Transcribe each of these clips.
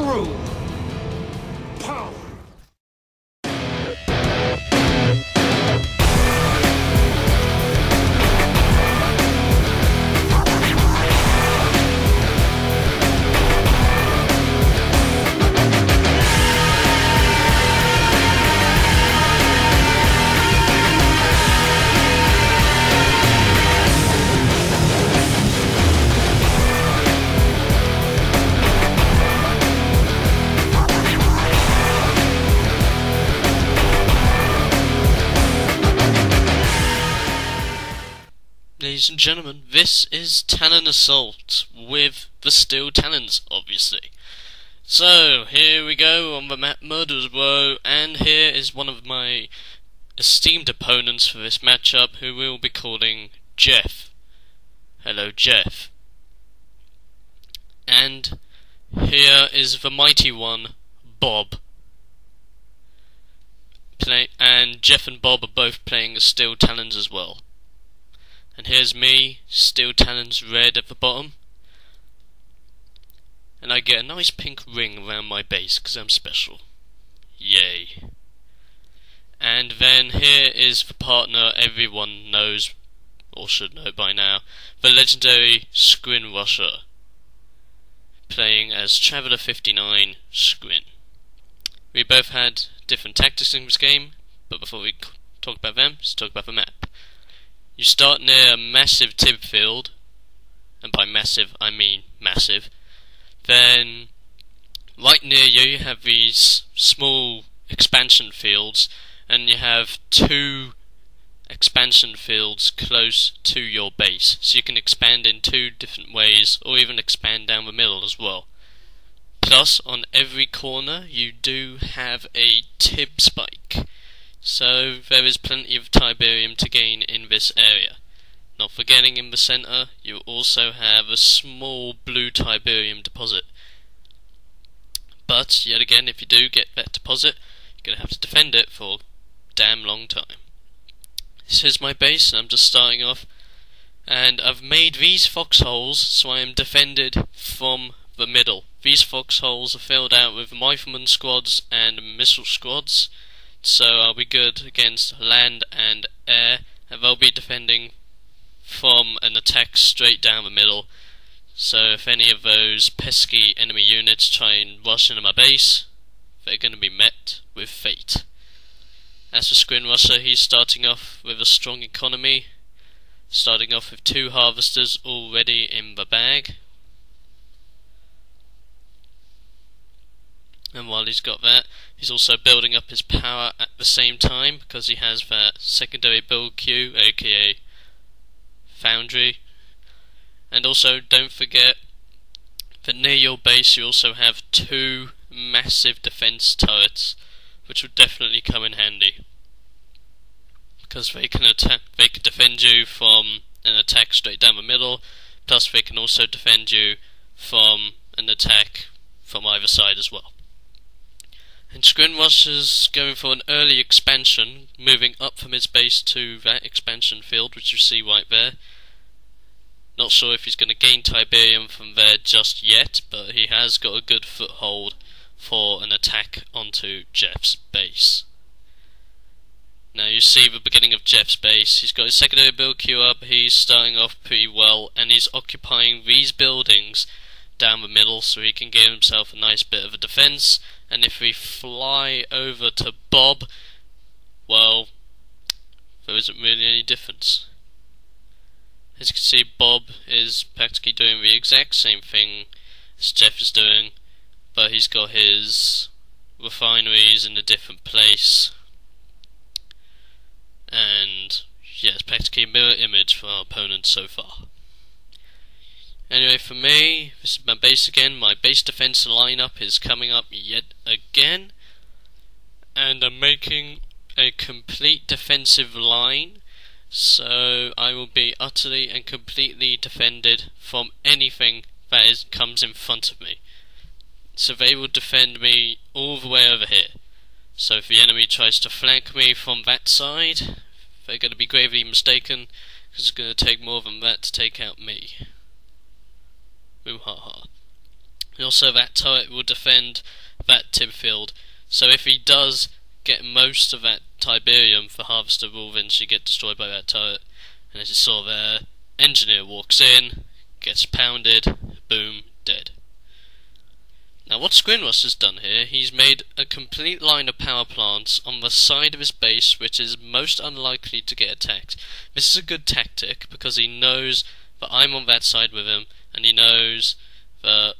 through. Power. Ladies and gentlemen, this is Talon Assault with the Steel Talons, obviously. So, here we go on the map Murder's Row, and here is one of my esteemed opponents for this matchup, who we'll be calling Jeff. Hello, Jeff. And here is the mighty one, Bob. And Jeff and Bob are both playing as Steel Talons as well. And here's me, Steel Talons red at the bottom. And I get a nice pink ring around my base because I'm special. Yay. And then here is the partner everyone knows, or should know by now, the legendary scrinrusher, playing as Traveller 59 Scrin. We both had different tactics in this game, but before we talk about them, let's talk about the map. You start near a massive tib field, and by massive I mean massive. Then right near you have these small expansion fields, and you have two expansion fields close to your base, so you can expand in two different ways, or even expand down the middle as well. Plus, on every corner you do have a tib spike. So there is plenty of Tiberium to gain in this area. Not forgetting, in the centre you also have a small blue Tiberium deposit. But yet again, if you do get that deposit, you're going to have to defend it for a damn long time. This is my base, and I'm just starting off, and I've made these foxholes so I am defended from the middle. These foxholes are filled out with rifleman squads and missile squads, so I'll be good against land and air, and they'll be defending from an attack straight down the middle. So if any of those pesky enemy units try and rush into my base, they're going to be met with fate. As for scrinrusher, he's starting off with a strong economy, starting off with 2 harvesters already in the bag. And while he's got that, he's also building up his power at the same time, because he has that secondary build queue, aka foundry. And also, don't forget that near your base you also have 2 massive defense turrets, which will definitely come in handy, because they can defend you from an attack straight down the middle, plus they can also defend you from an attack from either side as well. And scrinrusher's going for an early expansion, moving up from his base to that expansion field, which you see right there. Not sure if he's going to gain Tiberium from there just yet, but he has got a good foothold for an attack onto Jeff's base. Now you see the beginning of Jeff's base. He's got his secondary build queue up, he's starting off pretty well, and he's occupying these buildings down the middle so he can give himself a nice bit of a defense. And if we fly over to Bob, well, there isn't really any difference. As you can see, Bob is practically doing the exact same thing as Jeff is doing, but he's got his refineries in a different place. And yeah, it's practically a mirror image for our opponent so far. Anyway, for me, this is my base again. My base defense lineup is coming up yet again, and I'm making a complete defensive line, so I will be utterly and completely defended from anything that comes in front of me. So they will defend me all the way over here. So if the enemy tries to flank me from that side, they're going to be gravely mistaken, because it's going to take more than that to take out me. Ha ha. And also that turret will defend that tip field. So if he does get most of that Tiberium, the harvester will eventually get destroyed by that turret. And as you saw there, engineer walks in, gets pounded, boom, dead. Now what scrinrusher's done here, he's made a complete line of power plants on the side of his base which is most unlikely to get attacked. This is a good tactic because he knows that I'm on that side with him, and he knows that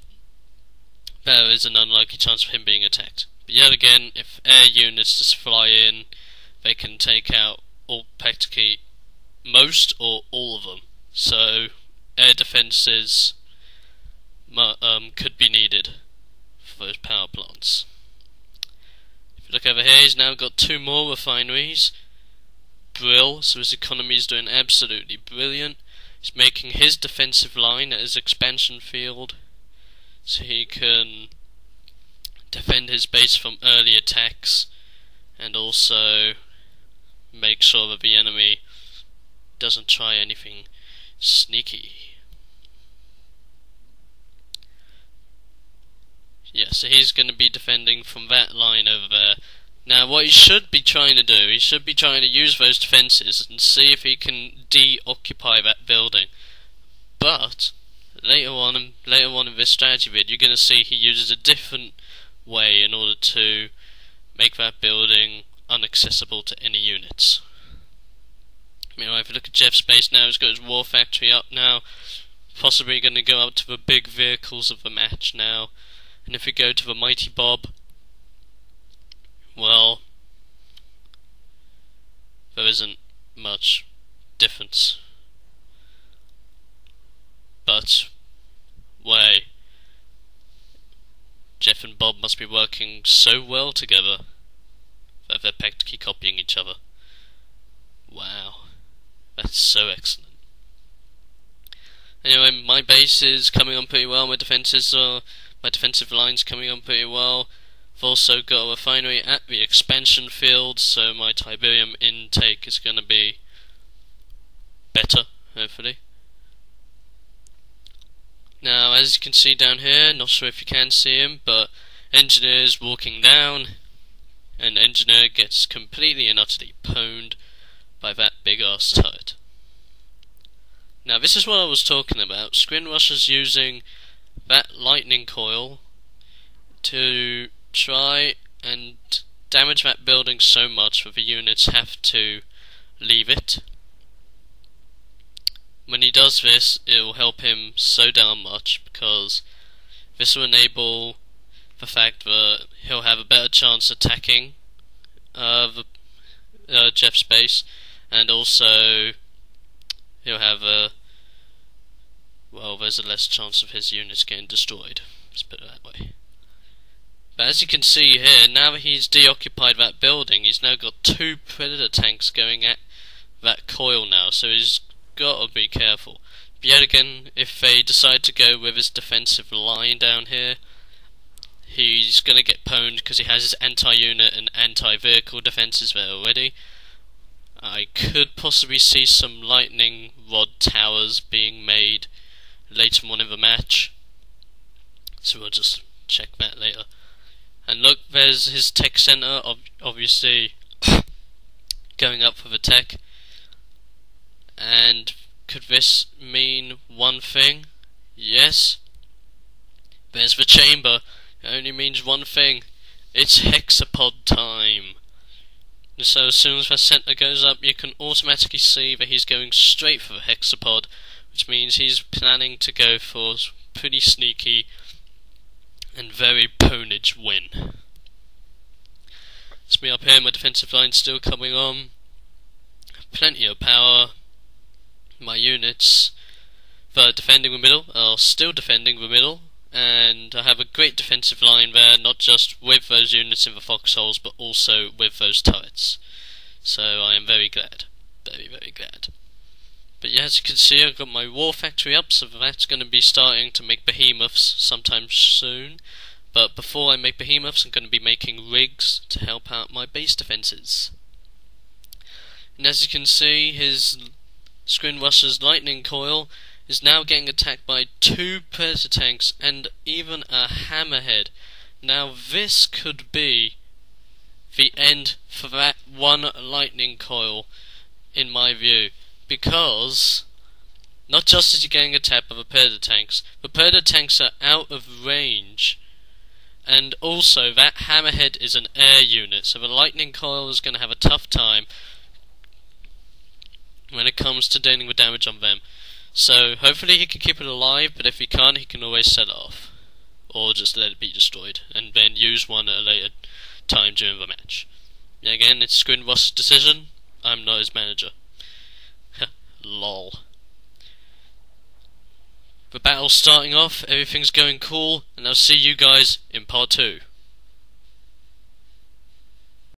there is an unlikely chance of him being attacked. But yet again, if air units just fly in, they can take out practically most or all of them. So air defences could be needed for those power plants. If you look over here, he's now got 2 more refineries. Brill, so his economy is doing absolutely brilliant. He's making his defensive line at his expansion field so he can defend his base from early attacks and also make sure that the enemy doesn't try anything sneaky. Yeah, so he's going to be defending from that line over there. Now what he should be trying to do, he should be trying to use those defences and see if he can de-occupy that building. But later on in this strategy vid, you're going to see he uses a different way in order to make that building inaccessible to any units. Meanwhile, if you look at Jeff's base now, he's got his war factory up now, possibly going to go up to the big vehicles of the match now. And if we go to the Mighty Bob, well, there isn't much difference. But, way, Jeff and Bob must be working so well together that they're practically copying each other. Wow, that's so excellent. Anyway, my base is coming on pretty well, my defensive line's coming on pretty well. I've also got a refinery at the expansion field, so my Tiberium intake is going to be better, hopefully. Now, as you can see down here, not sure if you can see him, but Engineer's walking down, and Engineer gets completely and utterly pwned by that big ass turret. Now, this is what I was talking about. Scrinrusher's using that lightning coil to try and damage that building so much that the units have to leave it. When he does this, it will help him so damn much, because this will enable the fact that he'll have a better chance attacking Jeff's base, and also he'll have there's a less chance of his units getting destroyed, let's put it that way. But as you can see here, now that he's deoccupied that building, he's now got 2 Predator tanks going at that coil now, so he's got to be careful. But yet again, if they decide to go with his defensive line down here, he's going to get pwned because he has his anti-unit and anti-vehicle defences there already. I could possibly see some lightning rod towers being made later on in the match, so we'll just check that later. And look, there's his tech centre, obviously going up for the tech. And could this mean one thing? Yes. There's the chamber. It only means one thing. It's hexapod time. So as soon as the centre goes up, you can automatically see that he's going straight for the hexapod, which means he's planning to go for a pretty sneaky and very ponage win. It's me up here, my defensive line still coming on. Plenty of power. My units that are defending the middle are still defending the middle, and I have a great defensive line there, not just with those units in the foxholes, but also with those turrets. So I am very glad. Very, very glad. But yeah, as you can see, I've got my war factory up, so that's going to be starting to make behemoths sometime soon. But before I make behemoths, I'm going to be making rigs to help out my base defences. And as you can see, his Scrinrusher's lightning coil is now getting attacked by 2 predator tanks and even a hammerhead. Now this could be the end for that one lightning coil, in my view, because not just is he getting attacked by the predator tanks, the predator tanks are out of range, and also that hammerhead is an air unit, so the lightning coil is going to have a tough time when it comes to dealing with damage on them. So hopefully he can keep it alive, but if he can't, he can always set it off, or just let it be destroyed and then use one at a later time during the match. Again, it's scrinrusher's decision. I'm not his manager. Lol. The battle's starting off, everything's going cool, and I'll see you guys in part 2.